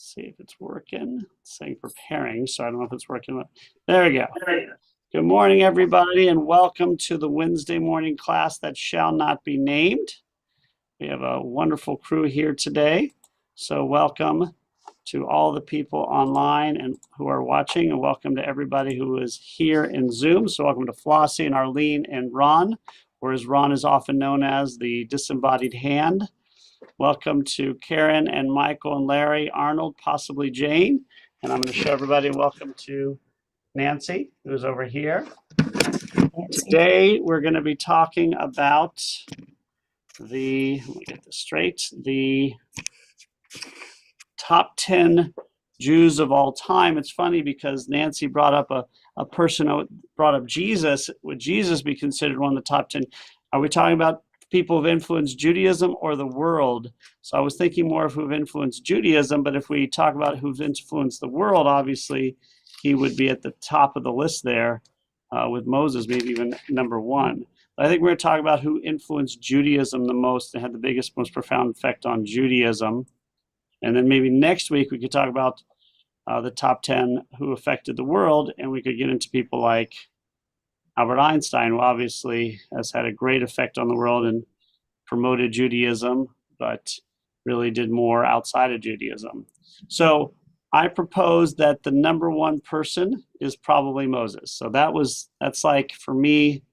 see if it's working. It's saying preparing, so I don't know if it's working. There we go. Good morning, everybody, and welcome to the Wednesday morning class that shall not be named. We have a wonderful crew here today, so welcome to all the people online and who are watching, and welcome to everybody who is here in Zoom. So welcome to Flossie and Arlene and Ron, or as Ron is often known as, the disembodied hand. Welcome to Karen and Michael and Larry, Arnold, possibly Jane. And I'm going to show everybody, welcome to Nancy, who's over here. Today, we're going to be talking about let me get this straight, the top 10 Jews of all time. It's funny because Nancy brought up a person who brought up Jesus. Would Jesus be considered one of the top 10? Are we talking about people who've influenced Judaism or the world? So I was thinking more of who've influenced Judaism, but if we talk about who've influenced the world, obviously he would be at the top of the list there with Moses, maybe even number one. But I think we're going to talk about who influenced Judaism the most and had the biggest, most profound effect on Judaism. And then maybe next week we could talk about the top 10 who affected the world, and we could get into people like Albert Einstein, who obviously has had a great effect on the world and promoted Judaism, but really did more outside of Judaism. So I propose that the number one person is probably Moses. So that's like, for me,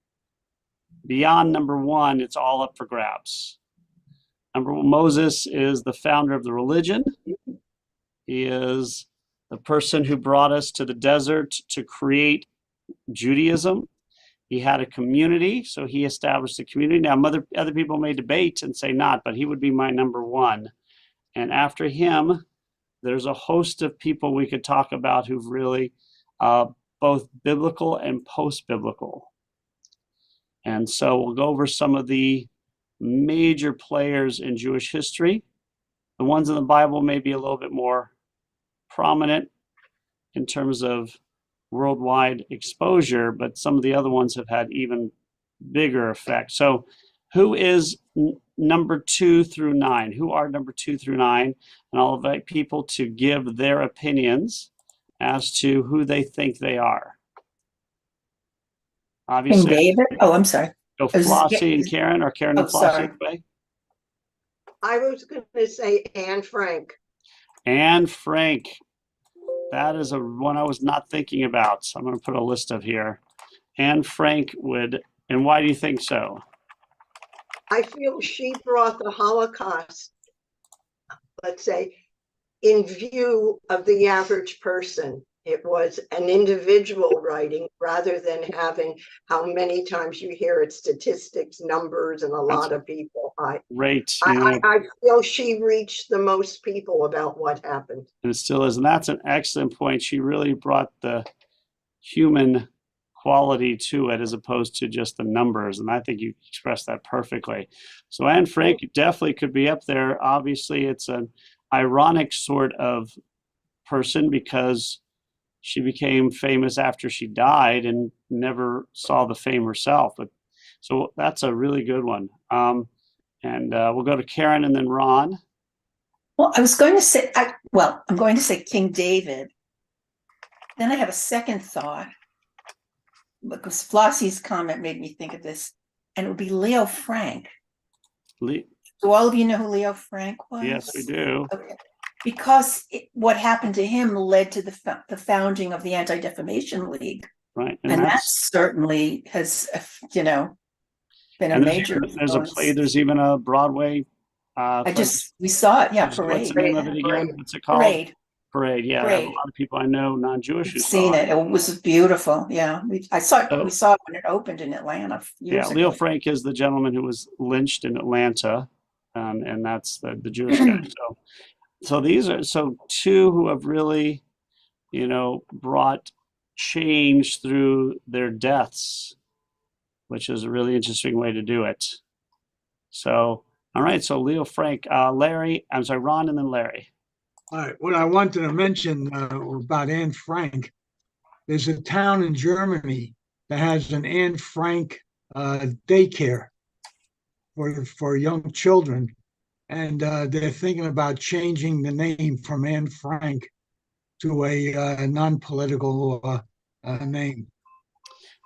beyond number one, it's all up for grabs. Moses is the founder of the religion. He is the person who brought us to the desert to create Judaism. He had a community, so he established a community. Now, other people may debate and say not, but he would be my number one. And after him, there's a host of people we could talk about who've really both biblical and post-biblical. And so we'll go over some of the major players in Jewish history. The ones in the Bible may be a little bit more prominent in terms of worldwide exposure, but some of the other ones have had even bigger effect. So who is number 2 through 9? Who are number 2 through 9? And I'll invite people to give their opinions as to who they think they are. Obviously, King David? Oh, I'm sorry. Go Flossie and Karen, or Karen and Flossie. I was going to say Anne Frank. Anne Frank. That is one I was not thinking about. So I'm going to put a list of here. Anne Frank would, and why do you think so? I feel she brought the Holocaust, let's say, in view of the average person. It was an individual writing rather than having how many times you hear it, statistics, numbers, and a lot of people. I feel she reached the most people about what happened. And it still is. And that's an excellent point. She really brought the human quality to it as opposed to just the numbers. And I think you expressed that perfectly. So Anne Frank definitely could be up there. Obviously, it's an ironic sort of person because she became famous after she died and never saw the fame herself. But so that's a really good one. And we'll go to Karen and then Ron. Well, I was going to say, I'm going to say King David. Then I have a second thought because Flossie's comment made me think of this, and it would be Leo Frank. Do all of you know who Leo Frank was? Yes, we do. Okay. Because what happened to him led to the founding of the Anti-Defamation League. Right. And that certainly has, been a major there's even a Broadway. We saw it. Yeah. Parade. What's the name of it again? What's it called? Parade. Yeah. Parade. A lot of people I know, non-Jewish, who've seen it. It was beautiful. Yeah. We saw it when it opened in Atlanta years ago. Leo Frank is the gentleman who was lynched in Atlanta. And that's the Jewish guy. So these are two who have really, brought change through their deaths, which is a really interesting way to do it. So, all right. So Leo Frank, Ron, and then Larry. All right. What I wanted to mention about Anne Frank, there's a town in Germany that has an Anne Frank daycare for young children. and they're thinking about changing the name from Anne Frank to a non-political name.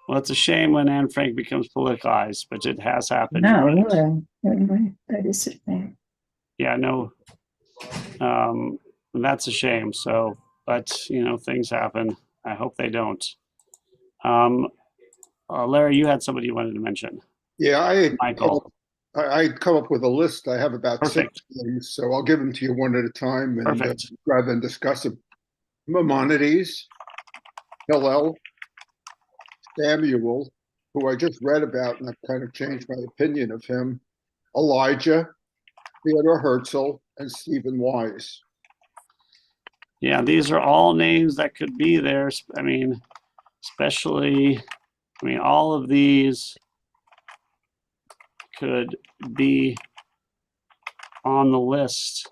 Well, it's a shame when Anne Frank becomes politicized, but it has happened. No, anyway, that is a thing. Yeah, no, that's a shame. So, but things happen. I hope they don't. Larry, you had somebody you wanted to mention. Yeah, Michael. I'd come up with a list. I have about Perfect. 6 things, so I'll give them to you one at a time, and Perfect. rather than discuss them. Maimonides, Hillel, Samuel, who I just read about, and I've kind of changed my opinion of him, Elijah, Theodore Herzl, and Stephen Wise. Yeah, these are all names that could be there. I mean, especially, all of these could be on the list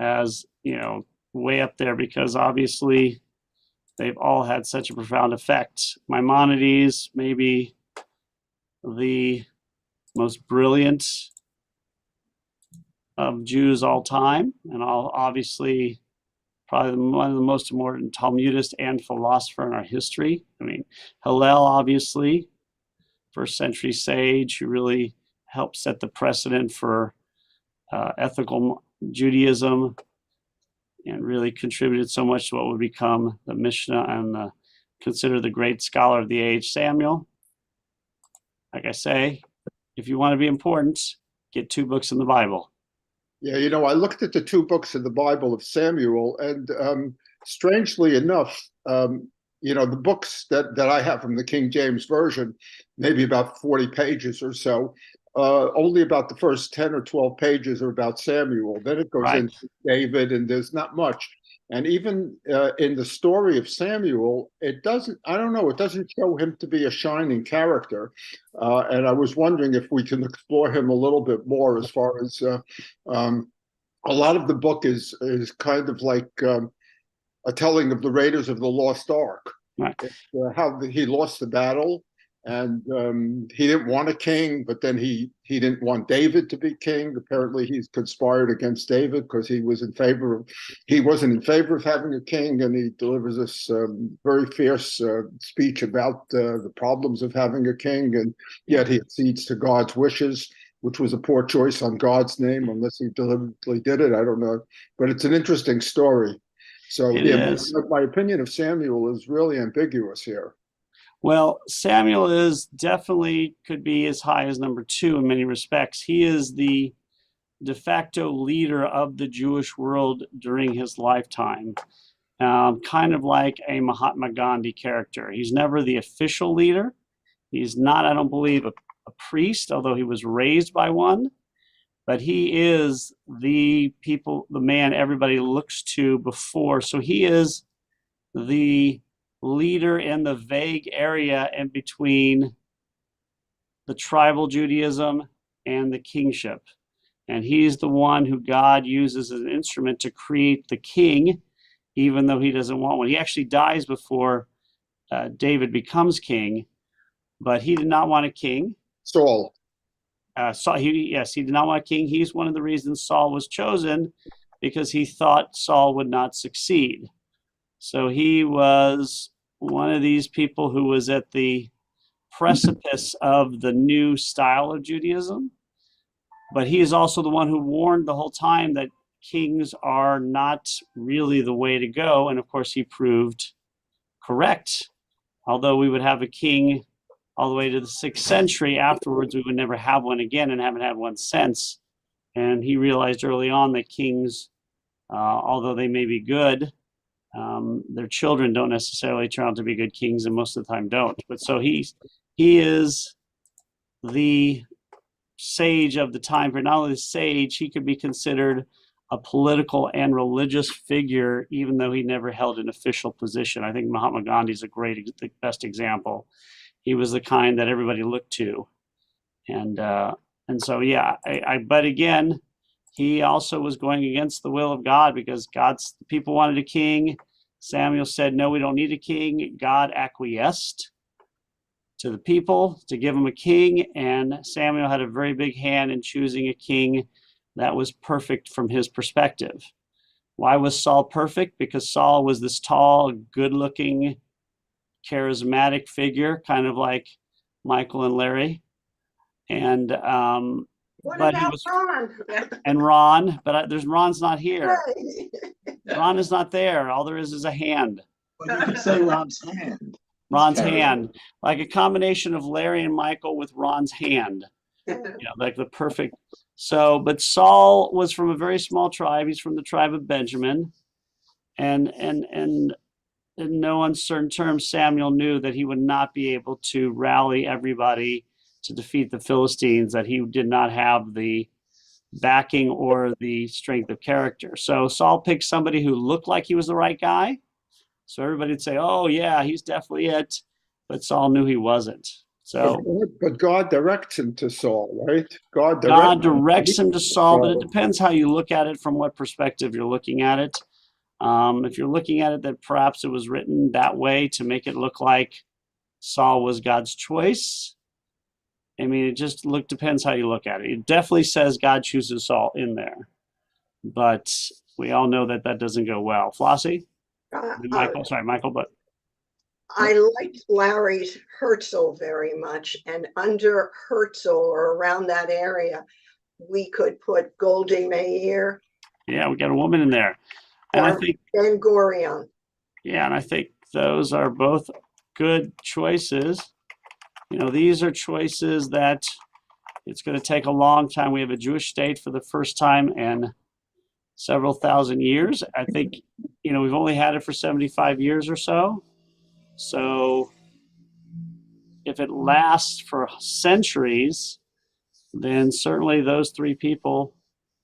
as, way up there, because obviously they've all had such a profound effect. Maimonides, maybe the most brilliant of Jews all time, and obviously probably one of the most important Talmudist and philosopher in our history. Hillel, obviously, first century sage who really helped set the precedent for ethical Judaism and really contributed so much to what would become the Mishnah and considered the great scholar of the age. Samuel, like I say, if you want to be important, get 2 books in the Bible. Yeah, I looked at the 2 books in the Bible of Samuel, and strangely enough, the books that I have from the King James Version, maybe about 40 pages or so, only about the first 10 or 12 pages are about Samuel. Then it goes into David, and there's not much. And even in the story of Samuel, it doesn't show him to be a shining character. And I was wondering if we can explore him a little bit more, as far as a lot of the book is kind of like a telling of the Raiders of the Lost Ark. Right. How he lost the battle, and he didn't want a king, but then he didn't want David to be king. Apparently, he's conspired against David because he wasn't in favor of having a king, and he delivers this very fierce speech about the problems of having a king, and yet he accedes to God's wishes, which was a poor choice on God's name, unless he deliberately did it. I don't know, but it's an interesting story. So my opinion of Samuel is really ambiguous here. Well, Samuel could be as high as number 2 in many respects. He is the de facto leader of the Jewish world during his lifetime, kind of like a Mahatma Gandhi character. He's never the official leader. He's not, I don't believe, a priest, although he was raised by one. But he is the man everybody looks to before. So he is the leader in the vague area in between the tribal Judaism and the kingship. And he's the one who God uses as an instrument to create the king, even though he doesn't want one. He actually dies before David becomes king, but he did not want a king. Saul. He did not want a king. He's one of the reasons Saul was chosen, because he thought Saul would not succeed. So he was one of these people who was at the precipice of the new style of Judaism. But he is also the one who warned the whole time that kings are not really the way to go. And of course, he proved correct. Although we would have a king all the way to the 6th century, afterwards we would never have one again, and haven't had one since. And he realized early on that kings, although they may be good, their children don't necessarily turn out to be good kings, and most of the time don't. But so he is the sage of the time. For not only the sage, he could be considered a political and religious figure, even though he never held an official position. I think Mahatma Gandhi is the best example. He was the kind that everybody looked to. And so, but again, he also was going against the will of God, because God's people wanted a king. Samuel said, no, we don't need a king. God acquiesced to the people to give him a king. And Samuel had a very big hand in choosing a king that was perfect from his perspective. Why was Saul perfect? Because Saul was this tall, good-looking, charismatic figure, kind of like Michael and Larry. And What but he about was Ron? and Ron, but Ron's not here. Right. Ron is not there. All there is a hand. Well, you could say Ron's hand. Ron's Carry hand, like a combination of Larry and Michael with Ron's hand. Like the perfect. So, but Saul was from a very small tribe. He's from the tribe of Benjamin, and in no uncertain terms, Samuel knew that he would not be able to rally everybody to defeat the Philistines, that he did not have the backing or the strength of character. So Saul picked somebody who looked like he was the right guy. So everybody would say, oh yeah, he's definitely it. But Saul knew he wasn't. So But God directs him to Saul, right? God directs him to Saul, but it depends how you look at it, from what perspective you're looking at it. If you're looking at it that perhaps it was written that way to make it look like Saul was God's choice, I mean, it just depends how you look at it. It definitely says God chooses Saul in there, but we all know that that doesn't go well. Flossie? Michael, but I liked Larry's Herzl very much, and under Herzl or around that area, we could put Goldie Meir. yeah, we got a woman in there. And I think Ben Gurion. Yeah, and I think those are both good choices. You know, these are choices that it's going to take a long time. We have a Jewish state for the first time in several thousand years. I think, you know, we've only had it for 75 years or so. So if it lasts for centuries, then certainly those three people,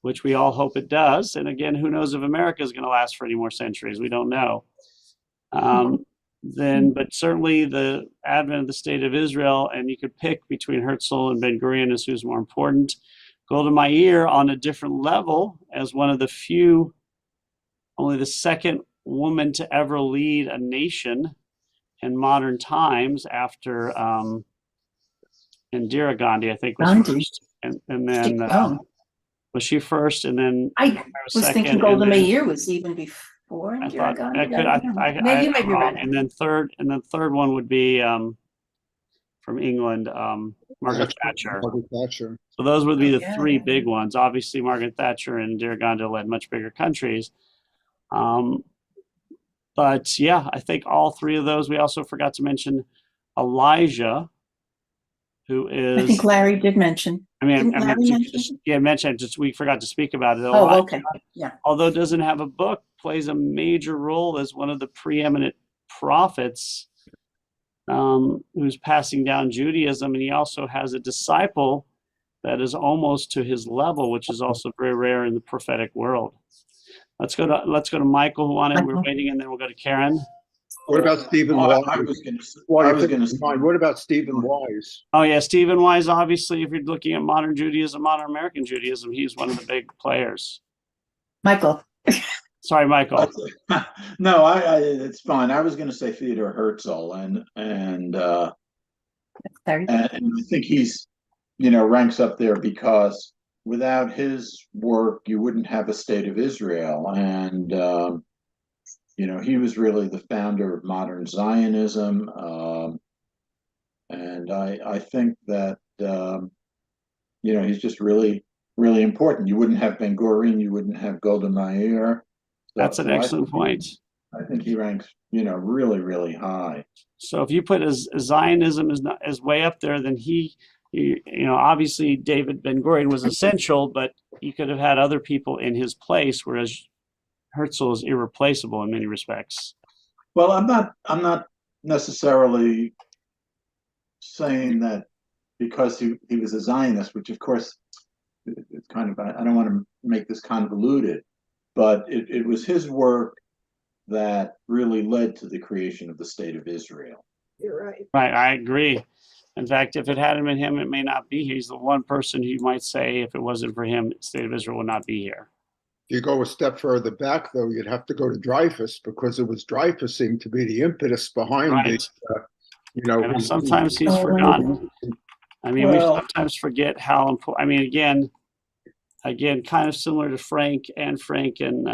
which we all hope it does. And again, who knows if America is going to last for any more centuries? We don't know. But certainly the advent of the state of Israel, and you could pick between Herzl and Ben Gurion as who's more important. Golda Meir on a different level as one of the few, only the second woman to ever lead a nation in modern times after Indira Gandhi, I think, was Gandhi. first. And then was she first? And then I was second, thinking Golda and then- Meir was even before I Indira thought Gandhi. I could. don't know. I Maybe you might be wrong. right. And then third one would be from England, Margaret Thatcher. Margaret Thatcher. So those would be the Yeah, three yeah. big ones. Obviously, Margaret Thatcher and Indira Gandhi led much bigger countries. But yeah, I think all three of those. We also forgot to mention Elijah, who I is. think Larry did mention. I mean, Didn't Larry mention? mentioned. Just we forgot to speak about it. Oh, Elijah, okay. Yeah. although doesn't have a book, plays a major role as one of the preeminent prophets who's passing down Judaism, and he also has a disciple that is almost to his level, which is also very rare in the prophetic world. Let's go to Michael, who wanted. We're Michael. waiting, and then we'll go to Karen. What about Stephen I Wise? was going to. While I you're was going thinking to. of mine, what about Stephen Wise? Oh yeah, Stephen Wise. Obviously, if you're looking at modern Judaism, modern American Judaism, he's one of the big players. Michael. Sorry, Michael. No, it's fine. I was going to say Theodore Herzl, and Sorry. I think he's, ranks up there because without his work, you wouldn't have a state of Israel, and he was really the founder of modern Zionism, and I think that he's just really, really important. You wouldn't have Ben Gurion, you wouldn't have Golda Meir. That's an excellent point. I think he ranks, really, really high. So if you put as Zionism is way up there, then he obviously David Ben Gurion was essential, but he could have had other people in his place, whereas Herzl is irreplaceable in many respects. Well, I'm not necessarily saying that because he was a Zionist, which of course it's kind of, I don't want to make this convoluted, but it was his work that really led to the creation of the state of Israel. You're right. Right, I agree. In fact, if it hadn't been him, it may not be. He's the one person who might say, if it wasn't for him, the state of Israel would not be here. If you go a step further back, though, you'd have to go to Dreyfus, because it was Dreyfus seemed to be the impetus behind Right. And sometimes he's Oh, forgotten. I mean, we Well- sometimes forget how important. I mean, again, again, kind of similar to Anne Frank and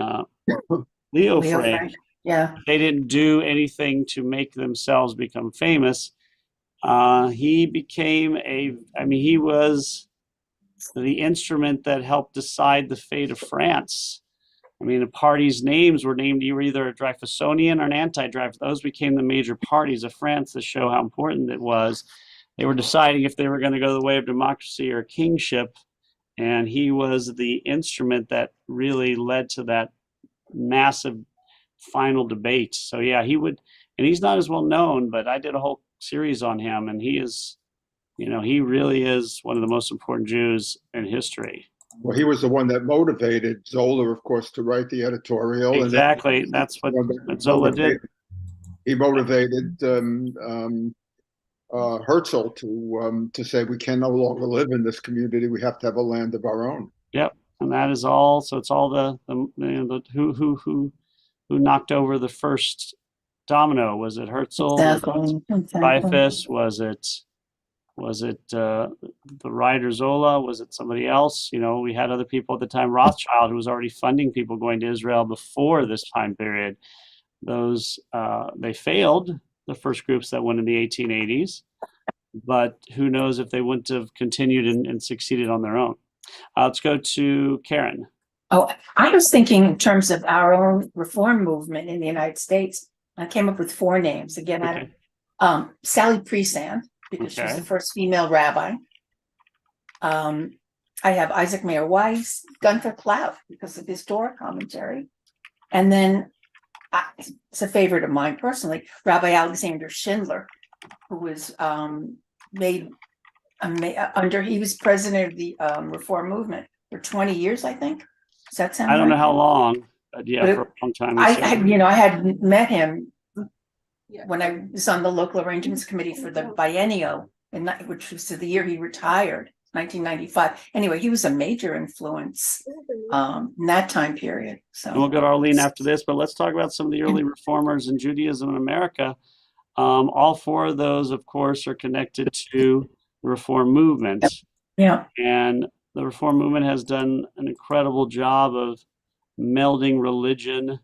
Leo Leo Frank. Frank. Yeah. They didn't do anything to make themselves become famous. He became he was the instrument that helped decide the fate of France. I mean, the parties' names were named, you were either a Dreyfusonian or an anti-Dreyfus. Those became the major parties of France to show how important it was. They were deciding if they were going to go the way of democracy or kingship. And he was the instrument that really led to that massive final debate. So yeah, he would, and he's not as well known, but I did a whole series on him, and he is, he really is one of the most important Jews in history. Well, he was the one that motivated Zola, of course, to write the editorial. Exactly, And that's what Zola did. He motivated Herzl to say we can no longer live in this community. We have to have a land of our own. Yep, and that is all. So it's all the who knocked over the first domino. Was it Herzl? Exactly. Dreyfus? Was it the writer Zola? Was it somebody else? We had other people at the time. Rothschild, who was already funding people going to Israel before this time period. Those they failed, the first groups that went in the 1880s, but who knows if they wouldn't have continued and succeeded on their own. Let's go to Karen. Oh, I was thinking in terms of our own reform movement in the United States. I came up with 4 names. Again, Okay. Sally Priesand, because she was Okay. the first female rabbi. I have Isaac Mayer Weiss, Gunther Plaut, because of his Torah commentary. And then it's a favorite of mine personally, Rabbi Alexander Schindler, who was he was president of the Reform movement for 20 years, I think. Does that sound I don't know right? how long, but yeah, But for a long time. I had met him when I was on the local arrangements committee for the biennial, which was the year he retired, 1995. Anyway, he was a major influence in that time period. And we'll So go to Arlene after this, but let's talk about some of the early reformers in Judaism in America. All 4 of those, of course, are connected to the Reform movement. yeah, And the Reform movement has done an incredible job of melding religion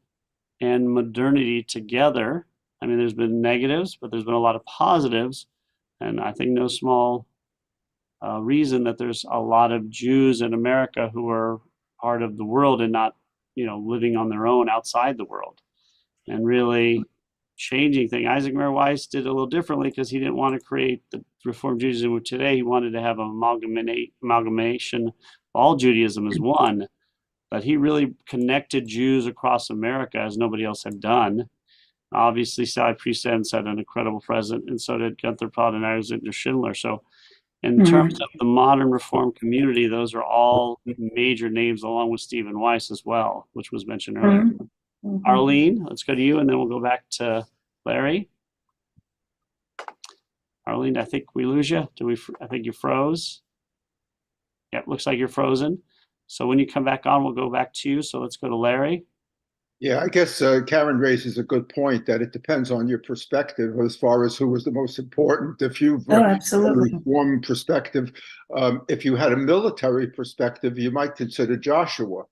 and modernity together. I mean, there's been negatives, but there's been a lot of positives. And I think no small reason that there's a lot of Jews in America who are part of the world and not, living on their own outside the world and really changing things. Isaac Mayer Weiss did it a little differently because he didn't want to create the Reform Judaism today. He wanted to have an amalgamation of all Judaism as one. But he really connected Jews across America as nobody else had done. Obviously, Sally Priesand set an incredible precedent, and so did Gunther Plaut and Alexander Schindler. So in terms of the modern Reform community, those are all major names, along with Stephen Weiss as well, which was mentioned earlier. Arlene, let's go to you, and then we'll go back to Larry. Arlene, I think we lose you. I think you froze. Yep, looks like you're frozen. So when you come back on, we'll go back to you. So let's go to Larry. Yeah, I guess Karen raises a good point that it depends on your perspective as far as who was the most important. If you've absolutely. a reform perspective, if you had a military perspective, you might consider Joshua.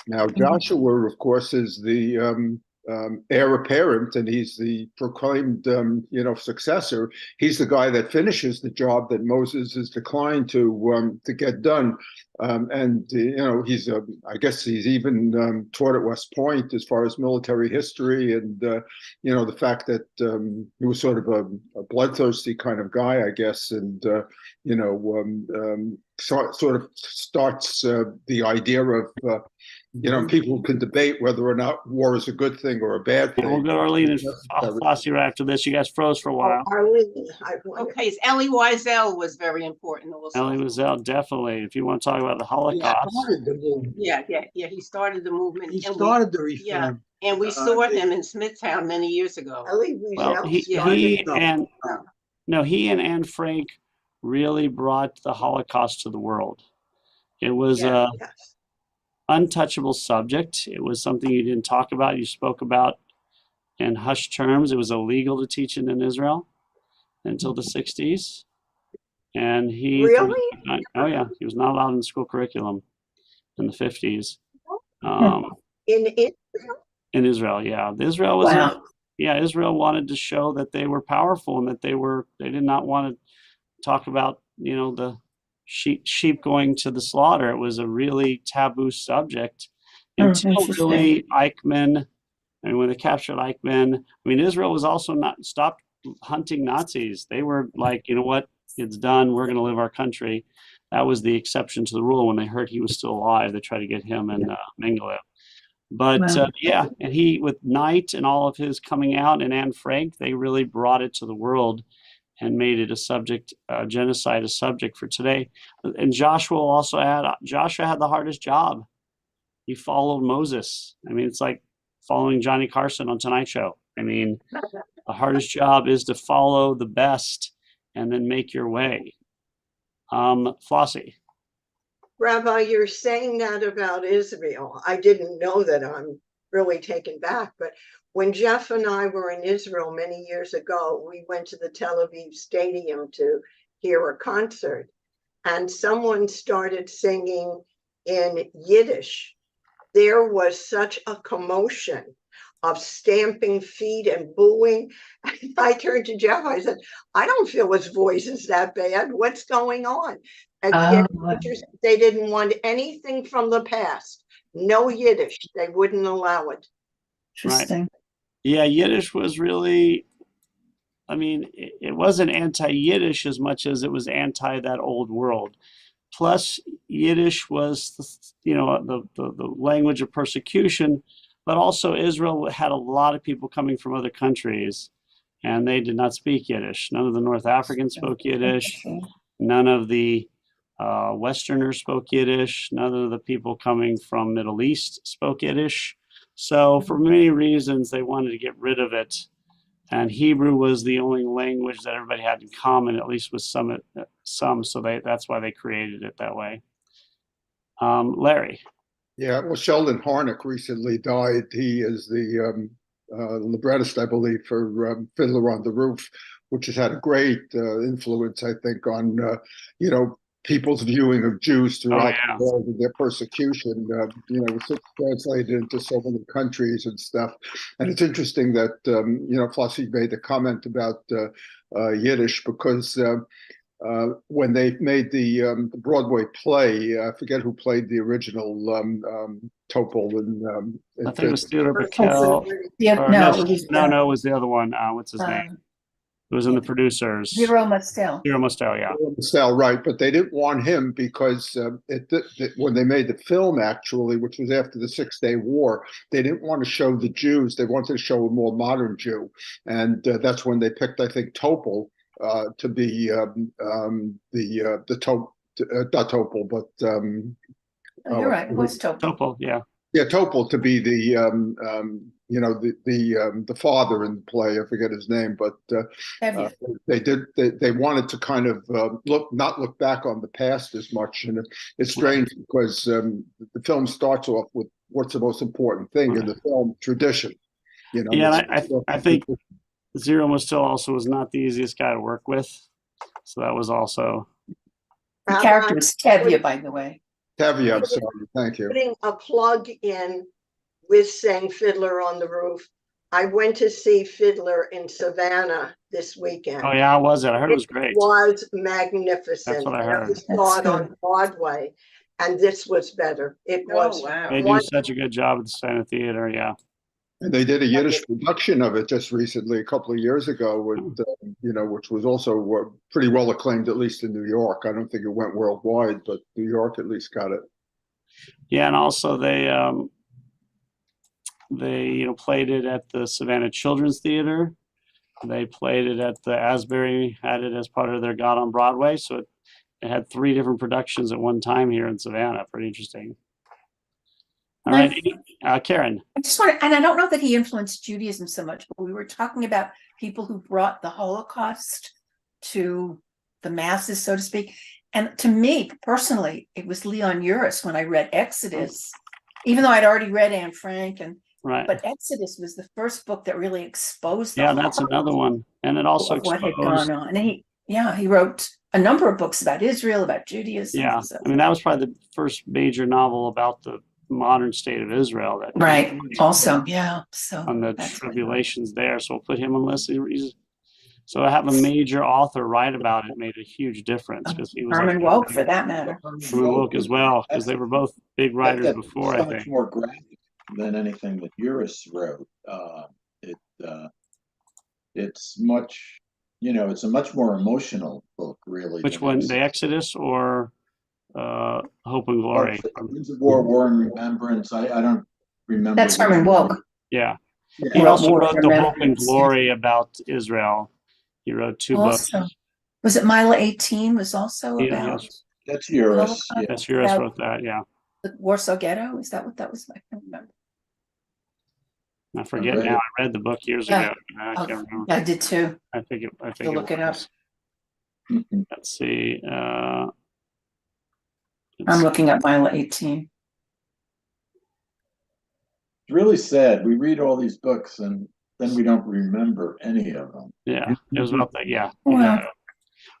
Now, Joshua, of course, is the heir apparent, and he's the proclaimed, successor. He's the guy that finishes the job that Moses is declined to get done. He's I guess he's even taught at West Point as far as military history, and the fact that he was sort of a bloodthirsty kind of guy, I guess, and sort of starts the idea of people can debate whether or not war is a good thing or a bad thing. We'll go to Arlene and Flossie right after this. You guys froze for a while. Arlene, Okay, Elie Wiesel was very important also. Elie Wiesel, definitely. If you want to talk about the Holocaust. Yeah, he started the movement. He and started the reform. and we saw him in Smithtown many years ago. Elie Well, Wiesel. he and Anne Frank really brought the Holocaust to the world. It was Yeah. Yes. untouchable subject. It was something you didn't talk about. You spoke about in hushed terms. It was illegal to teach it in Israel until the 60s. And he Really? oh yeah, he was not allowed in the school curriculum. in the 50s. In it, In Israel, yeah. Israel was Wow. Israel wanted to show that they were powerful and that they did not want to talk about, the sheep going to the slaughter. It was a really taboo subject until Interesting. really Eichmann. I mean, when they captured Eichmann, I mean, Israel was also not stopped hunting Nazis. They were like, you know what, it's done. We're going to live our country. That was the exception to the rule. When they heard he was still alive, they tried to get him and Mengele. But Wow. and he, with Knight and all of his coming out, and Anne Frank, they really brought it to the world and made it a subject, genocide, a subject for today. And Joshua had the hardest job. He followed Moses. I mean, it's like following Johnny Carson on Tonight Show. I mean, the hardest job is to follow the best and then make your way. Flossie. Rabbi, you're saying that about Israel. I didn't know that. I'm really taken back. But when Jeff and I were in Israel many years ago, we went to the Tel Aviv Stadium to hear a concert, and someone started singing in Yiddish. There was such a commotion of stamping feet and booing. I turned to Jeff. I said, I don't feel his voice is that bad. What's going on? Again, they didn't want anything from the past. No Yiddish. They wouldn't allow it. Interesting. Right. Yeah, Yiddish was really, I mean, it wasn't anti-Yiddish as much as it was anti that old world. Plus, Yiddish was, the language of persecution, but also Israel had a lot of people coming from other countries, and they did not speak Yiddish. None of the North Africans spoke Yiddish. None of the Westerners spoke Yiddish. None of the people coming from Middle East spoke Yiddish. So for many reasons, they wanted to get rid of it. And Hebrew was the only language that everybody had in common, at least with some. So that's why they created it that way. Larry. Yeah, well, Sheldon Harnick recently died. He is the librettist, I believe, for Fiddler on the Roof, which has had a great influence, I think, on people's viewing of Jews throughout the world and their persecution. It's translated into so many countries and stuff. And it's interesting that Flossie made the comment about Yiddish, because when they made the Broadway play, I forget who played the original Topol. And I think it was Theodore Bickel. No, it was the other one. What's his name? It was in the producers. Zero Mostel, yeah. Mostel, right. But they didn't want him because when they made the film, actually, which was after the 6-Day War, they didn't want to show the Jews. They wanted to show a more modern Jew. And that's when they picked, I think, Topol to be not Topol, but you're right. It was Topol. Topol, yeah. Yeah, Topol to be the father in the play. I forget his name, but they wanted to kind of not look back on the past as much. And it's strange because the film starts off with what's the most important thing in the film: tradition. Yeah, I think Zero Mostel also was not the easiest guy to work with, so that was also. The character was Tevye, by the way. Tevye, I'm sorry. Thank you. Putting a plug in with saying Fiddler on the Roof. I went to see Fiddler in Savannah this weekend. Oh yeah, how was it? I heard it was great. It was magnificent. That's what I heard. I saw it on Broadway, and this was better. It was. Wow. They do such a good job at the Savannah Theater, yeah. And they did a Yiddish production of it just recently, a couple of years ago, with, which was also pretty well acclaimed, at least in New York. I don't think it went worldwide, but New York at least got it. Yeah, and also they played it at the Savannah Children's Theater. They played it at the Asbury, had it as part of their God on Broadway. So it had 3 different productions at one time here in Savannah. Pretty interesting. All right, Karen. I just want to, and I don't know that he influenced Judaism so much, but we were talking about people who brought the Holocaust to the masses, so to speak. And to me, personally, it was Leon Uris when I read Exodus, even though I'd already read Anne Frank. But Exodus was the first book that really exposed the Holocaust. That's another one. And it also exposed what had gone on. And Yeah, he wrote a number of books about Israel, about Judaism. Yeah, so- I mean, that was probably the first major novel about the modern state of Israel that Right. Also, yeah. So on the that's what- tribulations there. So we'll put him on the list. So I have a major author write about it made a huge difference because he was Herman Wouk, for that matter. Herman Wouk as well, because they were both big writers That's before, so I much think. more graphic than anything that Eurus wrote. It it's much, it's a much more emotional book, really. Which than one, Exodus. the Exodus or Hope and Glory? Winds of War and Remembrance. I don't remember. That's which Herman one. Wouk. Yeah. Yeah. He War also and wrote the Hope and Remembrance, yeah. Glory about Israel. He wrote two books. Also, was it Mila 18 was also Yeah, about yes. That's Eurus. Holocaust? Yeah. Yes, Eurus About- wrote that, yeah. the Warsaw Ghetto? Is that what that was? I can't remember. I forget read now. it. I read the book years Yeah. ago. I can't remember. I did too. I think it To look it up. was. Mhm. Let's see. I'm looking up Mila 18. It's really sad. We read all these books and then we don't remember any of them. Yeah, it was about that. Yeah. Wow. Yeah.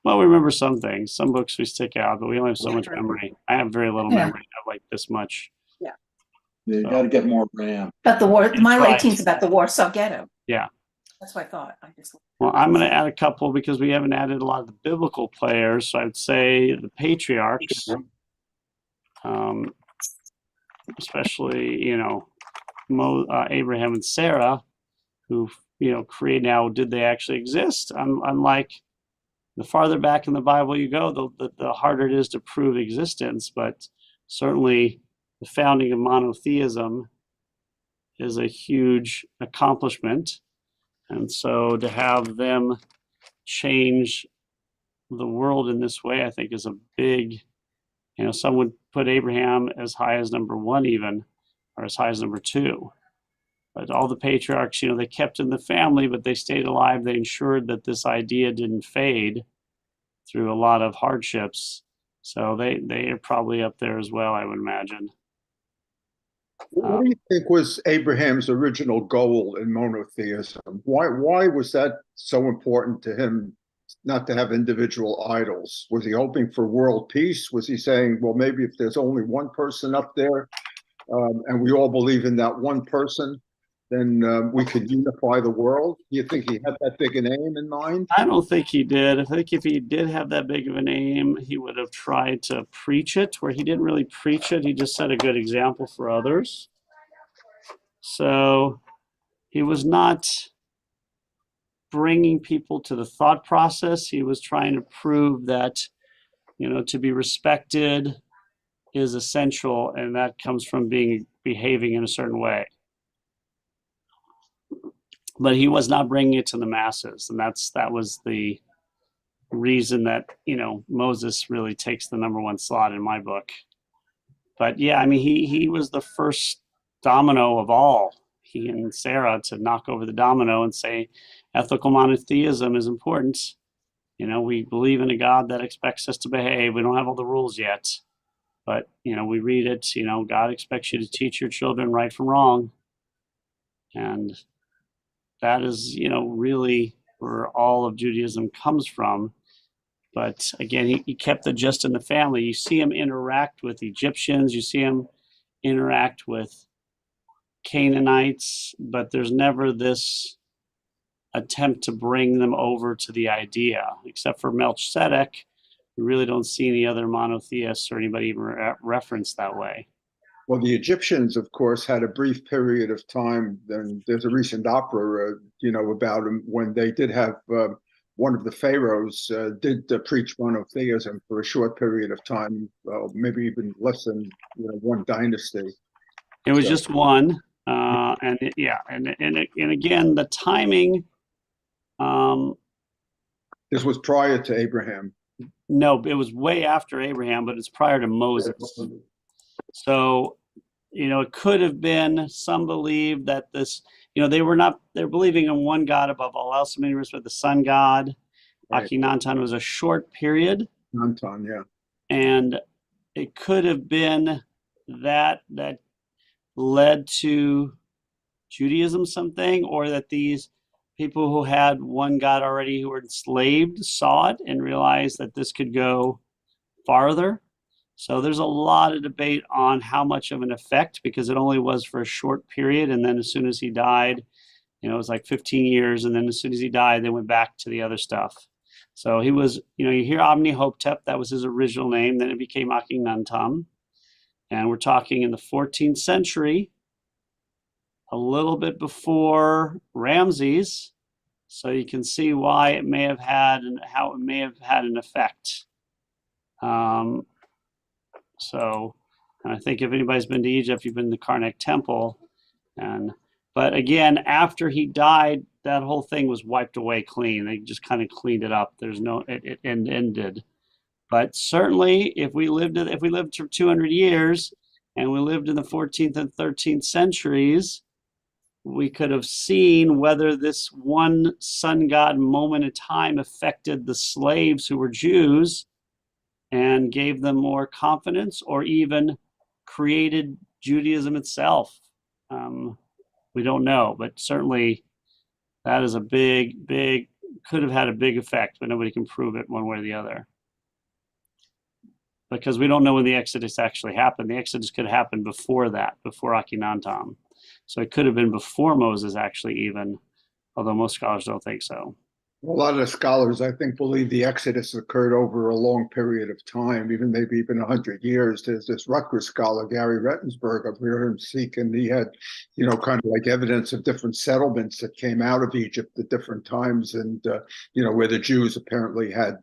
Well, we remember some things. Some books we stick out, but we only have so much memory. I have very little Yeah. memory. I have like this much. You So- got to get more RAM. But Mila right. 18 is about the Warsaw Ghetto. Yeah. That's what I thought. I just Well, I'm going to add a couple because we haven't added a lot of the biblical players. So I'd say the patriarchs, especially, Abraham and Sarah, who, create now, did they actually exist? Unlike the farther back in the Bible you go, the harder it is to prove existence. But certainly the founding of monotheism is a huge accomplishment. And so to have them change the world in this way, I think is a big, some would put Abraham as high as number one even, or as high as number two. But all the patriarchs, they kept in the family, but they stayed alive. They ensured that this idea didn't fade through a lot of hardships. So they are probably up there as well, I would imagine. What do you think was Abraham's original goal in monotheism? Why was that so important to him not to have individual idols? Was he hoping for world peace? Was he saying, well, maybe if there's only one person up there and we all believe in that one person, then we could unify the world? Do you think he had that big an aim in mind? I don't think he did. I think if he did have that big of an aim, he would have tried to preach it, where he didn't really preach it. He just set a good example for others. So he was not bringing people to the thought process. He was trying to prove that, to be respected is essential, and that comes from behaving in a certain way. But he was not bringing it to the masses, and that was the reason that Moses really takes the number one slot in my book. But yeah, I mean, he was the first domino of all. He and Sarah to knock over the domino and say ethical monotheism is important. We believe in a God that expects us to behave. We don't have all the rules yet, but we read it. God expects you to teach your children right from wrong, and that is, really where all of Judaism comes from. But again, he kept the just in the family. You see him interact with Egyptians. You see him interact with Canaanites, but there's never this attempt to bring them over to the idea. Except for Melchizedek, we really don't see any other monotheists or anybody even referenced that way. Well, the Egyptians, of course, had a brief period of time. Then there's a recent opera, about them when they did have one of the pharaohs did preach monotheism for a short period of time, maybe even less than one dynasty. It was So- just one, and again, the timing. This was prior to Abraham. No, it was way after Abraham, but it's prior to Moses. So, it could have been, some believe that this, they're believing in one God above all else, but the sun God, Right. Akhenaten, was a short period. Anton, yeah. And it could have been that led to Judaism something, or that these people who had one God already who were enslaved saw it and realized that this could go farther. So there's a lot of debate on how much of an effect, because it only was for a short period. And then as soon as he died, it was like 15 years. And then as soon as he died, they went back to the other stuff. So he was, you hear Amenhotep, that was his original name. Then it became Akhenaten. And we're talking in the 14th century, a little bit before Ramses. So you can see why it may have had and how it may have had an effect. So, and I think if anybody's been to Egypt, you've been to the Karnak Temple. But again, after he died, that whole thing was wiped away clean. They just kind of cleaned it up. It ended. But certainly, if we lived for 200 years and we lived in the 14th and 13th centuries, we could have seen whether this one sun god moment in time affected the slaves who were Jews and gave them more confidence, or even created Judaism itself. We don't know, but certainly that is a could have had a big effect, but nobody can prove it one way or the other. Because we don't know when the Exodus actually happened. The Exodus could have happened before that, before Akhenaten. So it could have been before Moses actually even, although most scholars don't think so. A lot of the scholars, I think, believe the Exodus occurred over a long period of time, maybe even 100 years. There's this Rutgers scholar, Gary Rettensberg, I've heard him speak, and he had, kind of like evidence of different settlements that came out of Egypt at different times, and, where the Jews apparently had,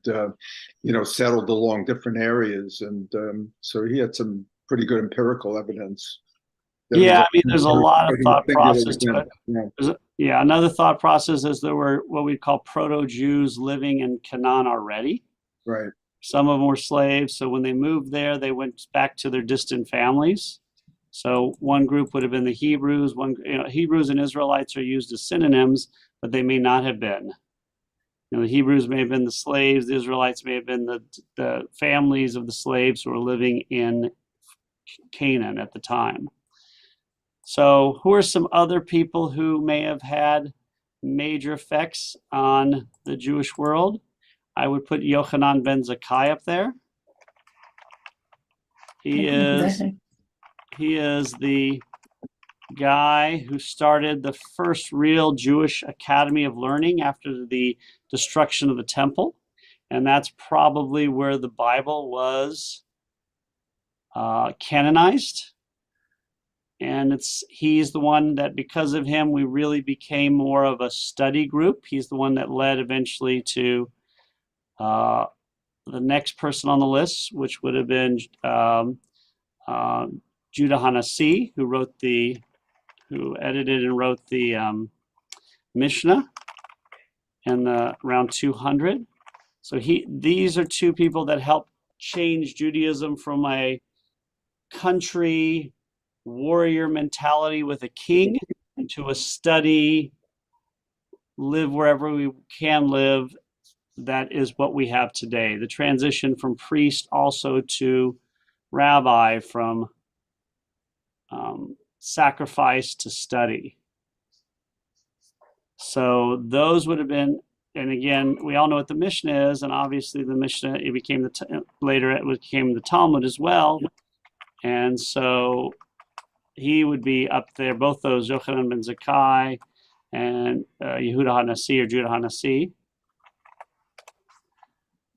settled along different areas. And so he had some pretty good empirical evidence. Yeah, there's a lot of thought process to it. Yeah. Another thought process is there were what we call proto-Jews living in Canaan already. Right. Some of them were slaves, so when they moved there, they went back to their distant families. So one group would have been the Hebrews. Hebrews and Israelites are used as synonyms, but they may not have been. The Hebrews may have been the slaves. The Israelites may have been the families of the slaves who were living in Canaan at the time. So who are some other people who may have had major effects on the Jewish world? I would put Yochanan ben Zakkai up there. He is the guy who started the first real Jewish academy of learning after the destruction of the temple. And that's probably where the Bible was canonized. And he's the one that, because of him, we really became more of a study group. He's the one that led eventually to the next person on the list, which would have been Judah Hanasi, who edited and wrote the Mishnah in around 200. So these are two people that helped change Judaism from a country warrior mentality with a king to a study, live wherever we can live. That is what we have today. The transition from priest also to rabbi, from sacrifice to study. So those would have been, and again, we all know what the Mishnah is, and obviously the Mishnah, later it became the Talmud as well. And so he would be up there, both those, Yochanan ben Zakkai and Yehuda HaNasi or Judah HaNasi.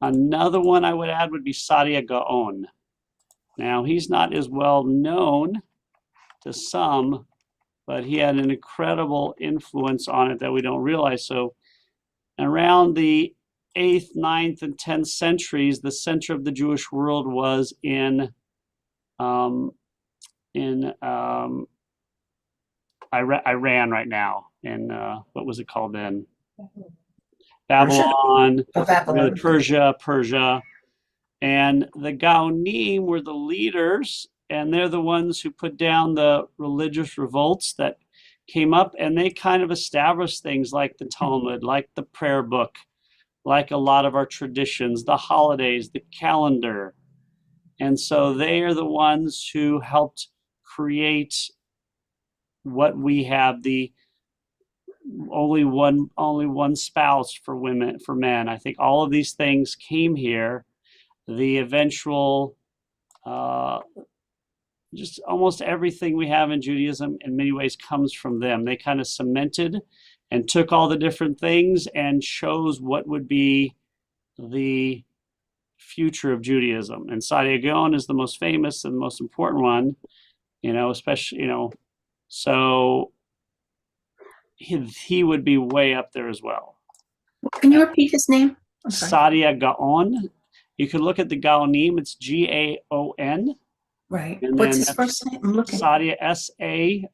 Another one I would add would be Saadia Gaon. Now, he's not as well known to some, but he had an incredible influence on it that we don't realize. So around the 8th, 9th, and 10th centuries, the center of the Jewish world was in Iran right now, in what was it called then? Babylon, Persia. And the Gaonim were the leaders, and they're the ones who put down the religious revolts that came up, and they kind of established things like the Talmud, like the prayer book, like a lot of our traditions, the holidays, the calendar. And so they are the ones who helped create what we have, the only one spouse for women, for men. I think all of these things came here. The eventual, just almost everything we have in Judaism in many ways comes from them. They kind of cemented and took all the different things and chose what would be the future of Judaism. And Saadia Gaon is the most famous and the most important one, especially, so he would be way up there as well. Can you repeat his name? I'm sorry. Saadia Gaon. You can look at the Gaonim. It's Gaon. Right. And What's then his first name? I'm looking. Saadia, S-A''ADIA,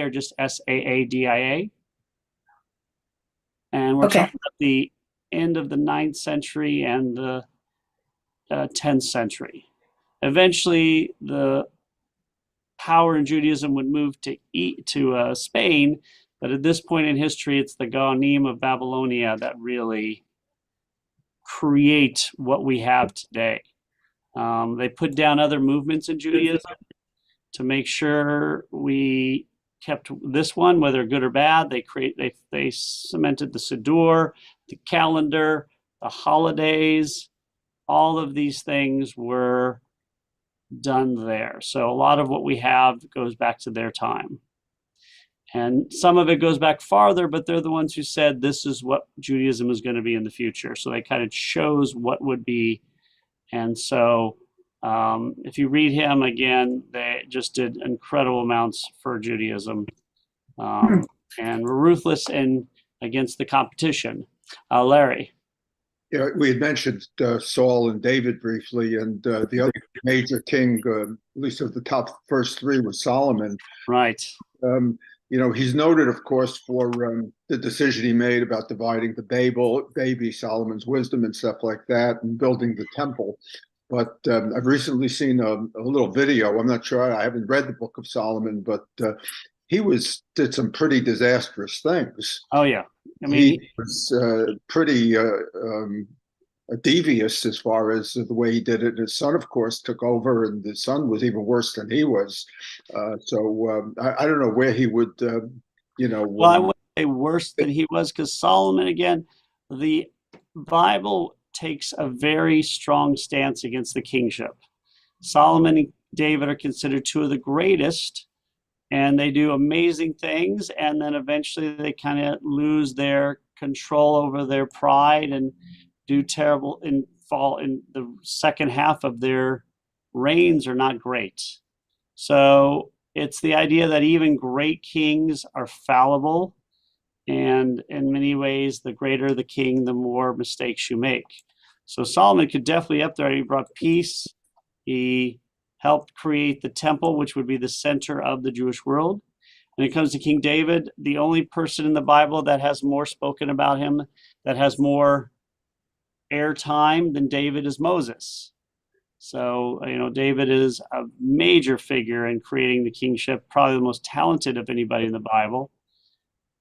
or just SAADIA. And we're Okay. talking about the end of the 9th century and the 10th century. Eventually, the power in Judaism would move to Spain, but at this point in history, it's the Gaonim of Babylonia that really create what we have today. They put down other movements in Judaism to make sure we kept this one, whether good or bad. They cemented the Siddur, the calendar, the holidays. All of these things were done there. So a lot of what we have goes back to their time. And some of it goes back farther, but they're the ones who said this is what Judaism is going to be in the future. So they kind of chose what would be. And so if you read him again, they just did incredible amounts for Judaism and were ruthless against the competition. Larry. Yeah, we had mentioned Saul and David briefly, and the other major king, at least of the top first three, was Solomon. Right. He's noted, of course, for the decision he made about dividing the baby, Solomon's wisdom and stuff like that, and building the temple. But I've recently seen a little video. I'm not sure. I haven't read the Book of Solomon, but he did some pretty disastrous things. Oh, yeah. I mean, he was pretty devious as far as the way he did it. His son, of course, took over, and the son was even worse than he was. So I don't know where he would, Well, I wouldn't say worse than he was, because Solomon, again, the Bible takes a very strong stance against the kingship. Solomon and David are considered two of the greatest, and they do amazing things, and then eventually they kind of lose their control over their pride and do terrible and fall in the second half of their reigns are not great. So it's the idea that even great kings are fallible, and in many ways, the greater the king, the more mistakes you make. So Solomon could definitely up there. He brought peace. He helped create the temple, which would be the center of the Jewish world. When it comes to King David, the only person in the Bible that has more spoken about him, that has more airtime than David, is Moses. So, David is a major figure in creating the kingship, probably the most talented of anybody in the Bible.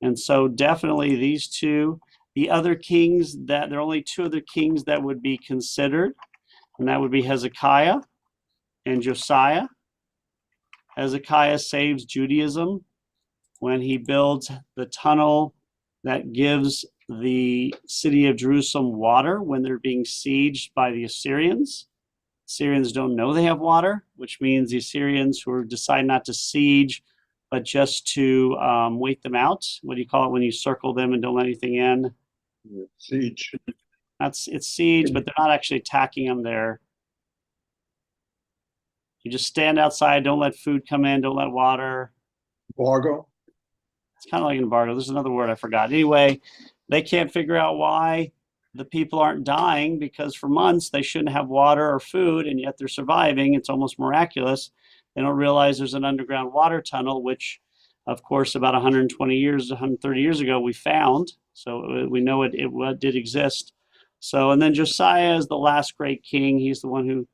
And so definitely these two, the other kings, there are only two other kings that would be considered, and that would be Hezekiah and Josiah. Hezekiah saves Judaism when he builds the tunnel that gives the city of Jerusalem water when they're being sieged by the Assyrians. Syrians don't know they have water, which means the Assyrians who decide not to siege, but just to wait them out. What do you call it when you circle them and don't let anything in? Siege. It's siege, but they're not actually attacking them there. You just stand outside, don't let food come in, don't let water. Embargo. It's kind of like an embargo. There's another word I forgot. Anyway, they can't figure out why the people aren't dying, because for months they shouldn't have water or food, and yet they're surviving. It's almost miraculous. They don't realize there's an underground water tunnel, which, of course, about 120 years, 130 years ago, we found. So we know it did exist. So, and then Josiah is the last great king. He's the one who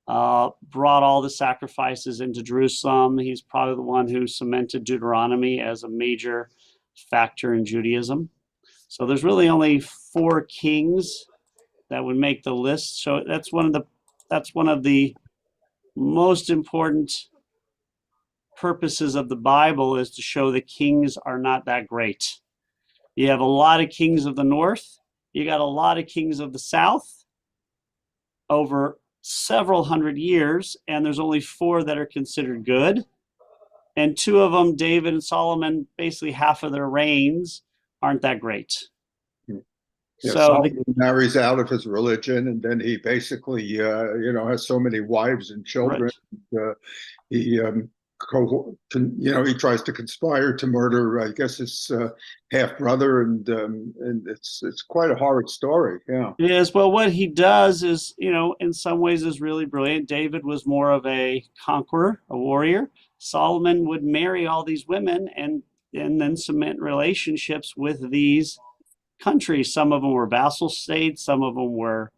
brought all the sacrifices into Jerusalem. He's probably the one who cemented Deuteronomy as a major factor in Judaism. So there's really only 4 kings that would make the list. So that's one of the most important purposes of the Bible is to show that kings are not that great. You have a lot of kings of the north, you got a lot of kings of the south over several hundred years, and there's only 4 that are considered good. And 2 of them, David and Solomon, basically half of their reigns aren't that great. Yeah, So Solomon marries out of his religion, and then he basically, has so many wives and children. Right. He, he tries to conspire to murder, I guess, his half brother, and it's quite a horrid story. Yeah. It is. Well, what he does is, in some ways is really brilliant. David was more of a conqueror, a warrior. Solomon would marry all these women and then cement relationships with these countries. Some of them were vassal states, some of them were,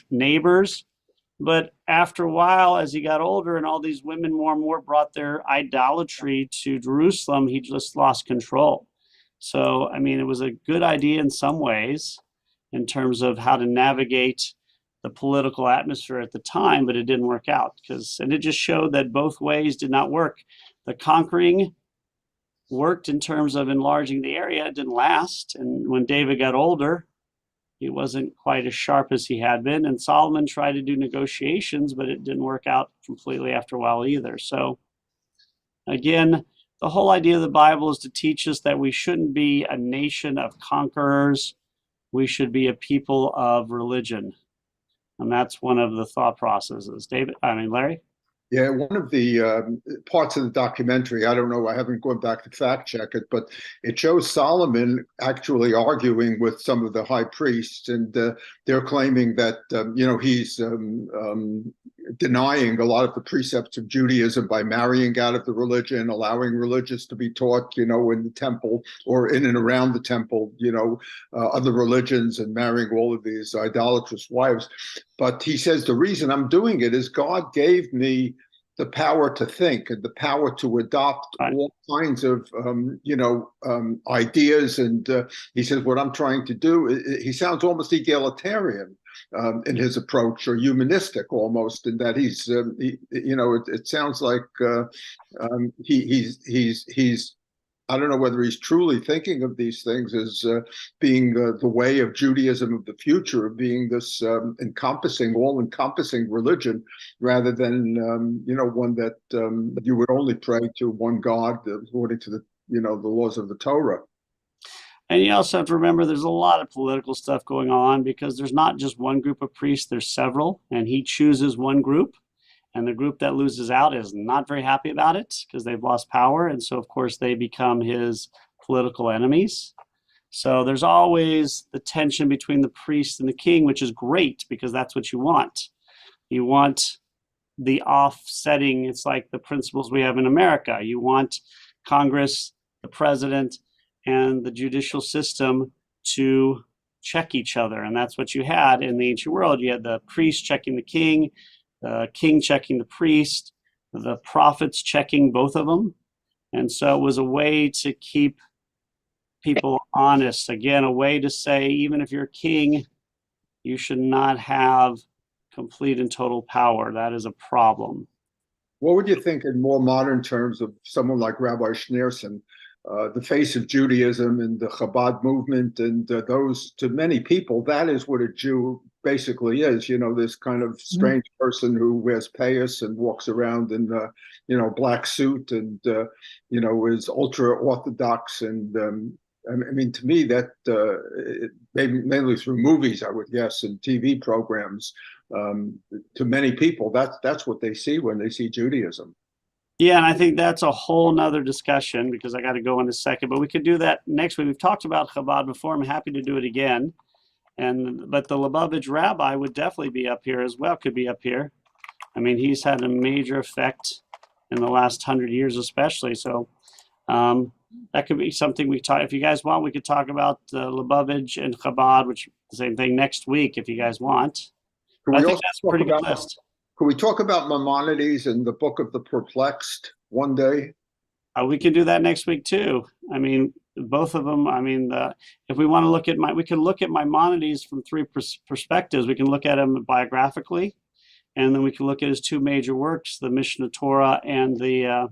neighbors. But after a while, as he got older and all these women more and more brought their idolatry to Jerusalem, he just lost control. So, I mean, it was a good idea in some ways in terms of how to navigate the political atmosphere at the time, but it didn't work out and it just showed that both ways did not work. The conquering worked in terms of enlarging the area, it didn't last. And when David got older, he wasn't quite as sharp as he had been. And Solomon tried to do negotiations, but it didn't work out completely after a while either. So again, the whole idea of the Bible is to teach us that we shouldn't be a nation of conquerors. We should be a people of religion. And that's one of the thought processes. Larry? Yeah, one of the parts of the documentary, I don't know, I haven't gone back to fact check it, but it shows Solomon actually arguing with some of the high priests, and they're claiming that, he's denying a lot of the precepts of Judaism by marrying out of the religion, allowing religious to be taught, in the temple or in and around the temple, other religions, and marrying all of these idolatrous wives. But he says, the reason I'm doing it is God gave me the power to think and the power to adopt all kinds of, ideas. And he says, what I'm trying to do, he sounds almost egalitarian in his approach, or humanistic almost, in that he's, it sounds like he's I don't know whether he's truly thinking of these things as being the way of Judaism of the future, of being this all-encompassing religion, rather than one that you would only pray to one God according to the laws of the Torah. And you also have to remember there's a lot of political stuff going on, because there's not just one group of priests, there's several, and he chooses one group. And the group that loses out is not very happy about it because they've lost power. And so, of course, they become his political enemies. So there's always the tension between the priest and the king, which is great because that's what you want. You want the offsetting. It's like the principles we have in America. You want Congress, the president, and the judicial system to check each other. And that's what you had in the ancient world. You had the priest checking the king checking the priest, the prophets checking both of them. And so it was a way to keep people honest. Again, a way to say, even if you're a king, you should not have complete and total power. That is a problem. What would you think in more modern terms of someone like Rabbi Schneerson, the face of Judaism and the Chabad movement, and those, to many people, that is what a Jew basically is, this kind of strange person who wears payas and walks around in black suit and is ultra orthodox. And I mean, to me, that mainly through movies, I would guess, and TV programs, to many people, that's what they see when they see Judaism. Yeah, and I think that's a whole nother discussion, because I got to go in a second, but we could do that next week. We've talked about Chabad before. I'm happy to do it again. But the Lubavitch rabbi would definitely be up here as well, could be up here. I mean, he's had a major effect in the last 100 years, especially. So that could be something we talk. If you guys want, we could talk about Lubavitch and Chabad, which is the same thing, next week, if you guys want. I think that's a pretty good list. Could we talk about Maimonides and the Book of the Perplexed one day? We can do that next week too. I mean, both of them. I mean, if we want to look at we can look at Maimonides from 3 perspectives. We can look at him biographically, and then we can look at his two major works, the Mishnah Torah and the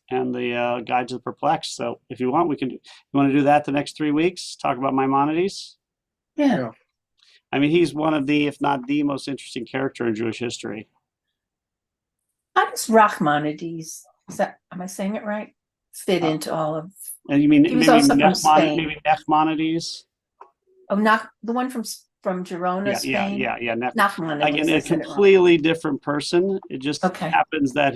Guide to the Perplexed. So if you want, you want to do that the next 3 weeks, talk about Maimonides? Yeah. I mean, he's one of the, if not the most interesting character in Jewish history. How does Rachmanides, am I saying it right? Fit into all of, And you mean He was also from Spain. maybe Nachmanides? not the one from Girona, Yeah, Spain? yeah. Nachmanides. Again, I a said it wrong. completely different person. It just Okay. happens that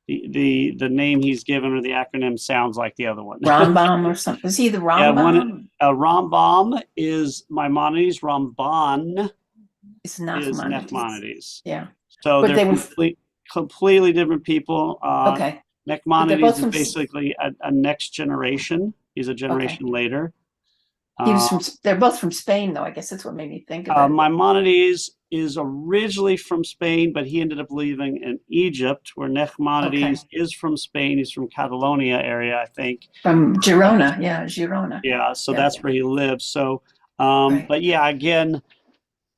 the name he's given or the acronym sounds like the other one. Rambam or something. Is he the Yeah, Rambam? Rambam is Maimonides. Ramban It's is Nachmanides. Nachmanides. Yeah. So But they're they were- completely different people. Okay. Nachmanides both is from basically a next generation. He's a generation later. He was from. They're both from Spain, though. I guess that's what made me think of it. Maimonides is originally from Spain, but he ended up living in Egypt, where Nachmanides is from Spain. He's from Catalonia area, I think. From Girona. Yeah, Girona. Yeah, so Yeah. that's where he lives. So, Right. but yeah, again,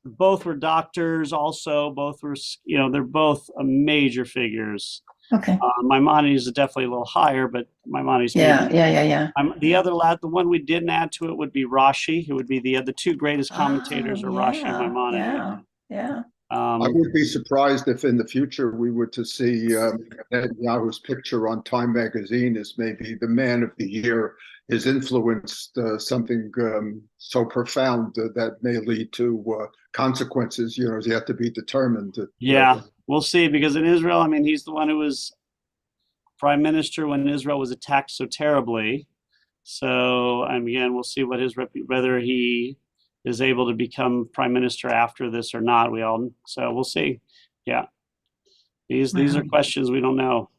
both were doctors. Also, both were, they're both major figures. Okay. Maimonides is definitely a little higher, but Maimonides. Yeah. The one we didn't add to it would be Rashi, who would be the two greatest commentators are Rashi and Maimonides. Yeah. I would be surprised if in the future we were to see Netanyahu's picture on Time magazine as maybe the man of the year. Has influenced something so profound that may lead to consequences, is yet to be determined. Yeah, we'll see, because in Israel, I mean, he's the one who was prime minister when Israel was attacked so terribly. So, again, we'll see whether he is able to become prime minister after this or not. So we'll see. Yeah, these are questions we don't know.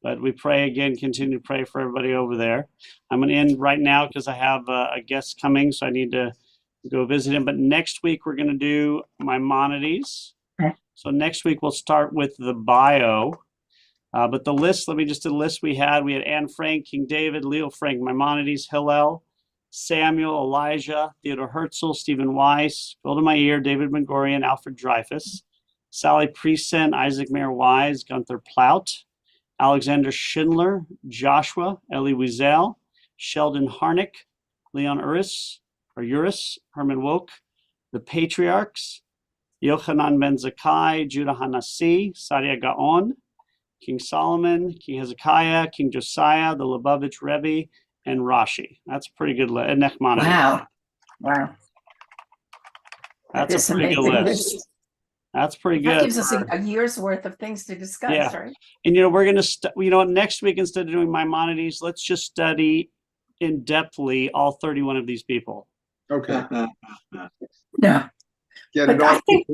But we pray again, continue to pray for everybody over there. I'm going to end right now because I have a guest coming, so I need to go visit him. But next week, we're going to do Maimonides. Okay. So next week, we'll start with the bio. But the list, let me just do the list we had. We had Anne Frank, King David, Leo Frank, Maimonides, Hillel, Samuel, Elijah, Theodore Herzl, Stephen Weiss, Golda Meir, David Ben-Gurion, Alfred Dreyfus, Sally Priestley, Isaac Mayer Wise, Gunther Plaut, Alexander Schindler, Joshua, Elie Wiesel, Sheldon Harnick, Leon Uris, Herman Wouk, the Patriarchs, Yochanan ben Zakkai, Judah Hanassi, Sadia Gaon, King Solomon, King Hezekiah, King Josiah, the Lubavitch Rebbe, and Rashi. That's a pretty good list. And Nachmanides. Wow. That's This a pretty good amazing list. That's pretty good. That gives us a year's worth of things to discuss, Yeah. right? And we're going to, next week, instead of doing Maimonides, let's just study in depthly all 31 of these people. Okay. Yeah. Get But it I off. think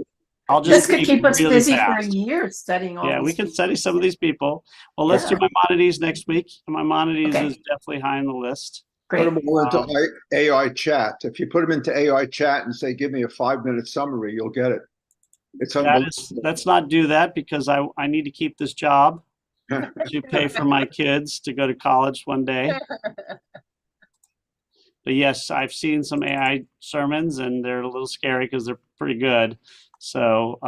I'll this just could keep us really busy for a fast. year studying all Yeah, we these can people. study some of these people. Well, let's do Yeah. Maimonides next week. Maimonides Okay. is definitely high on the list. Put Great. them all into AI chat. If you put them into AI chat and say, give me a 5-minute summary, you'll get it. It's unbelievable. Let's not do that, because I need to keep this job to pay for my kids to go to college one day. But yes, I've seen some AI sermons, and they're a little scary because they're pretty good. So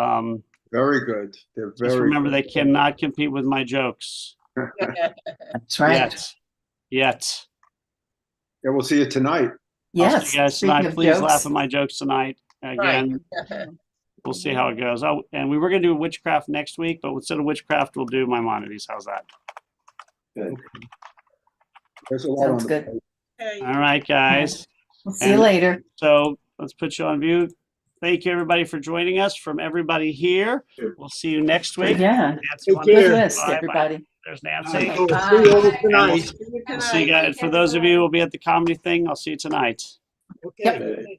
Very good. They're just very remember, good. they cannot compete with my jokes That's right. yet. Yeah, we'll see you tonight. I'll Yes. see you guys Speaking tonight. of Please jokes, laugh at my jokes tonight. Again, we'll see how it goes. Oh, and we were going to do witchcraft next week, but instead of witchcraft, we'll do Maimonides. How's that? Good. There's a lot on Sounds the good. plate. All right, guys. We'll see you And- later. So let's put you on view. Thank you, everybody, for joining us. From everybody here, we'll see you next week. Yeah. Nancy, Take wanna- Good care. list, Bye-bye. everybody. There's Nancy. We'll see you all tonight. We'll see you guys. For those of you who will be at the comedy thing, I'll see you tonight. Okay.